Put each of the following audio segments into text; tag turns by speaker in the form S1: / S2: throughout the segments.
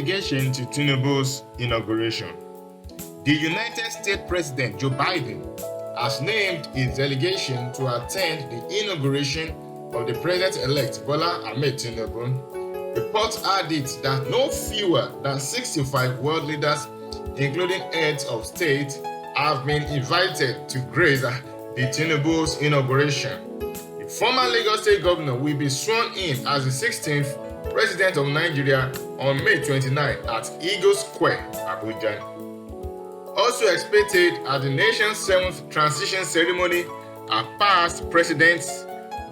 S1: delegation to Tinubu's inauguration. The United States President Joe Biden has named his delegation to attend the inauguration of the President-elect Bola Ahmed Tinubu. Reports had it that no fewer than 65 world leaders, including heads of state, have been invited to grace the Tinubu's inauguration. The former Lagos State governor will be sworn in as the 16th President of Nigeria on May 29 at Eagle Square, Abuja. Also expected at the nation's 7th transition ceremony are past presidents,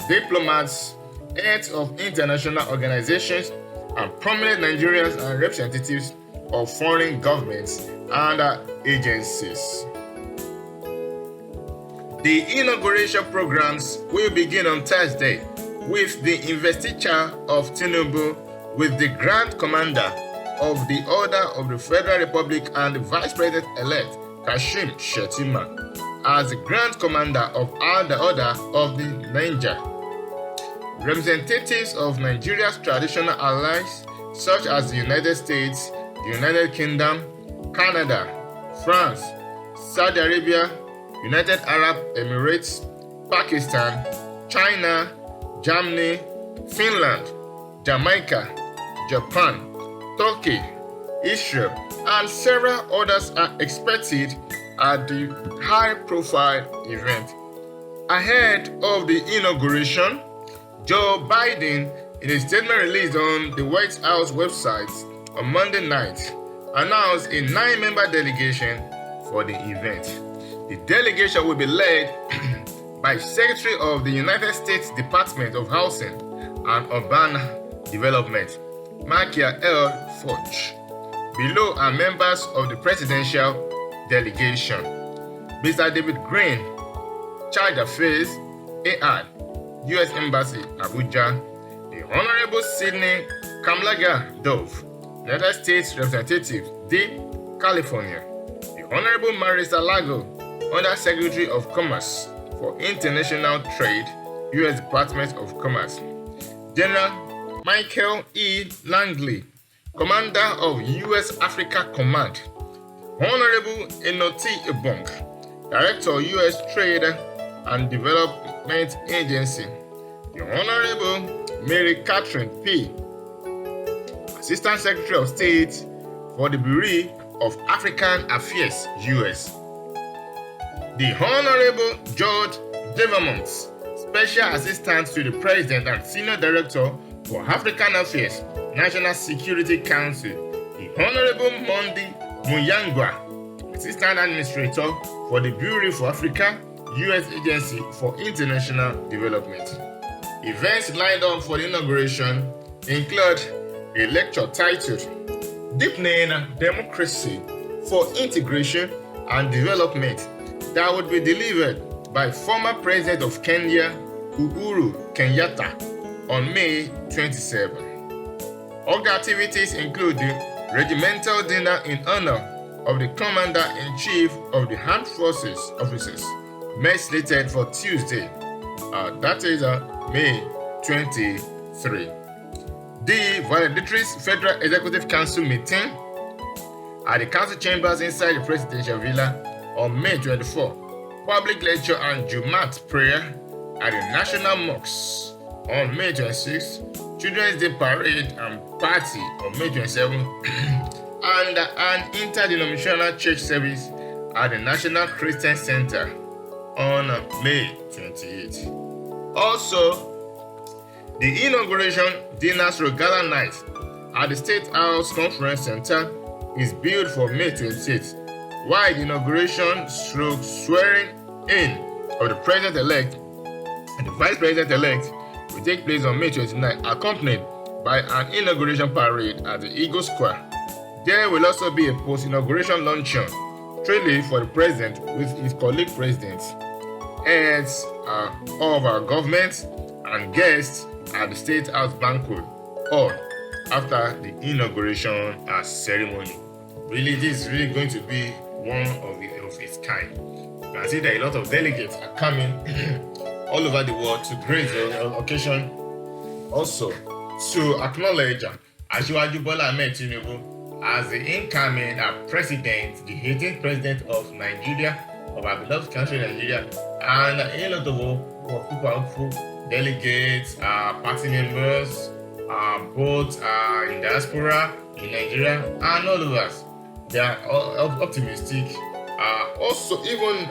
S1: diplomats, heads of international organizations, and prominent Nigerians and representatives of foreign governments and agencies. The inauguration programs will begin on Thursday with the investiture of Tinubu with the Grand Commander of the Order of the Federal Republic and the Vice President-elect Kashim Shettima as the Grand Commander of the Order of the Niger. Representatives of Nigeria's traditional allies such as the United States, the United Kingdom, Canada, France, Saudi Arabia, United Arab Emirates, Pakistan, China, Germany, Finland, Jamaica, Japan, Turkey, Israel, and several others are expected at the high-profile event. Ahead of the inauguration, Joe Biden, in a statement released on the White House website on Monday night, announced a 9-member delegation for the event. The delegation will be led by Secretary of the United States Department of Housing and Urban Development, Marcia L. Fudge. Below are members of the presidential delegation: Mr. David Green, Charge Affairs, AR, U.S. Embassy, Abuja; the Honorable Sidney Kamlaga Dove, United States Representative, D. California; the Honorable Marisa Lago, Under Secretary of Commerce for International Trade, U.S. Department of Commerce; General Michael E. Langley, Commander of U.S. Africa Command; Honorable Enoti Ebong, Director, U.S. Trade and Development Agency; the Honorable Mary Catherine P., Assistant Secretary of State for the Bureau of African Affairs, U.S. The Honorable George Devermont, Special Assistant to the President and Senior Director for African Affairs, National Security Council; the Honorable Mondi Muyangwa, Assistant Administrator for the Bureau for Africa, U.S. Agency for International Development. Events lined up for the inauguration include a lecture titled Deepening Democracy for Integration and Development that would be delivered by former President of Kenya, Uhuru Kenyatta, on May 27. Other activities include the regimental dinner in honor of the Commander-in-Chief of the Armed Forces officers, May slated for Tuesday, that is May 23. The valedictory Federal Executive Council meeting at the council chambers inside the Presidential Villa on May 24. Public lecture and Jumat prayer at the National Mosque on May 26. Children's Day parade and party on May 27. And an interdenominational church service at the National Christian Center on May 28. Also, the inauguration dinner/gala night at the State House Conference Center is billed for May 28th, while the inauguration/swearing in of the President-elect and the Vice President-elect will take place on May 29, accompanied by an inauguration parade at the Eagle Square. There will also be a post-inauguration luncheon, trailing for the President with his colleague presidents, heads of our government, and guests at the State House Banquet Hall after the inauguration ceremony. Really, this is really going to be one of its kind. You can see that a lot of delegates are coming all over the world to grace the occasion, also to acknowledge Asiwaju Bola Ahmed Tinubu as the incoming president, the 18th president of Nigeria, of our beloved country Nigeria, and a lot of people are hopeful, delegates, party members, both in diaspora, in Nigeria, and all of us. They are optimistic. Also, even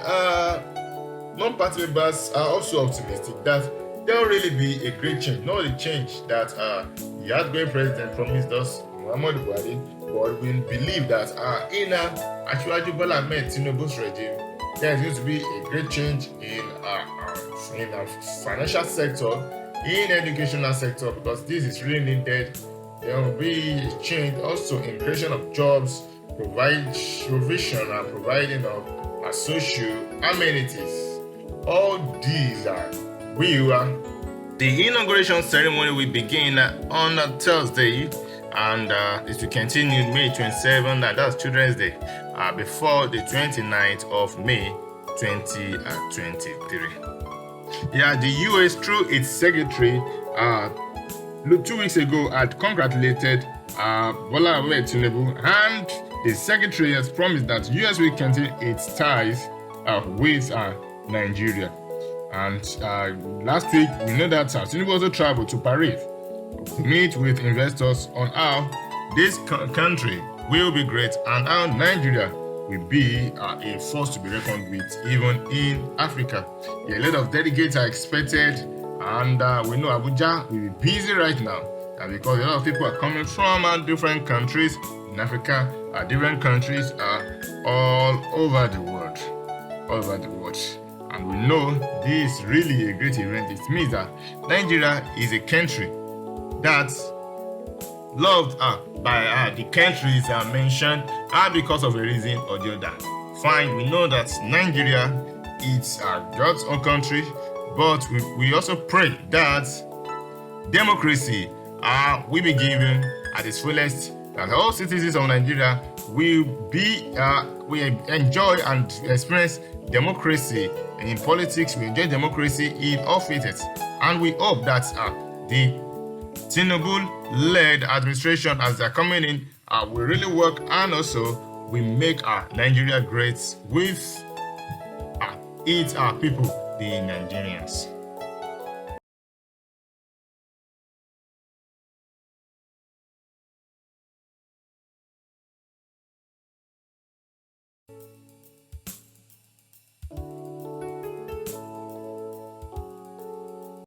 S1: non-party members are also optimistic that there will really be a great change. Not the change that the outgoing president promised us, Muhammadu Buhari, but we believe that in Asiwaju Bola Ahmed Tinubu's regime, there is going to be a great change in our financial sector, in educational sector, because this is really needed. There will be a change also in creation of jobs, provision and providing of social amenities. All these are the inauguration ceremony will begin on Thursday, and it will continue May 27th, and that's Children's Day, before the 29th of May 2023. Yeah, the US, through its secretary, 2 weeks ago had congratulated Bola Ahmed Tinubu, and the secretary has promised that US will continue its ties with Nigeria. And last week, we know that Tinubu also traveled to Paris to meet with investors on how this country will be great and how Nigeria will be a force to be reckoned with, even in Africa. Yeah, a lot of delegates are expected, and we know Abuja will be busy right now because a lot of people are coming from different countries in Africa, different countries all over the world. And we know this is really a great event. It means that Nigeria is a country that's loved by the countries mentioned because of a reason or the other. Fine, we know that Nigeria is God's own country, but we also pray that democracy will be given at its fullest, that all citizens of Nigeria will enjoy and experience democracy in politics. We enjoy democracy in all phases, and we hope that the Tinubu-led administration, as they're coming in, will really work, and also we make Nigeria great with its people, the Nigerians.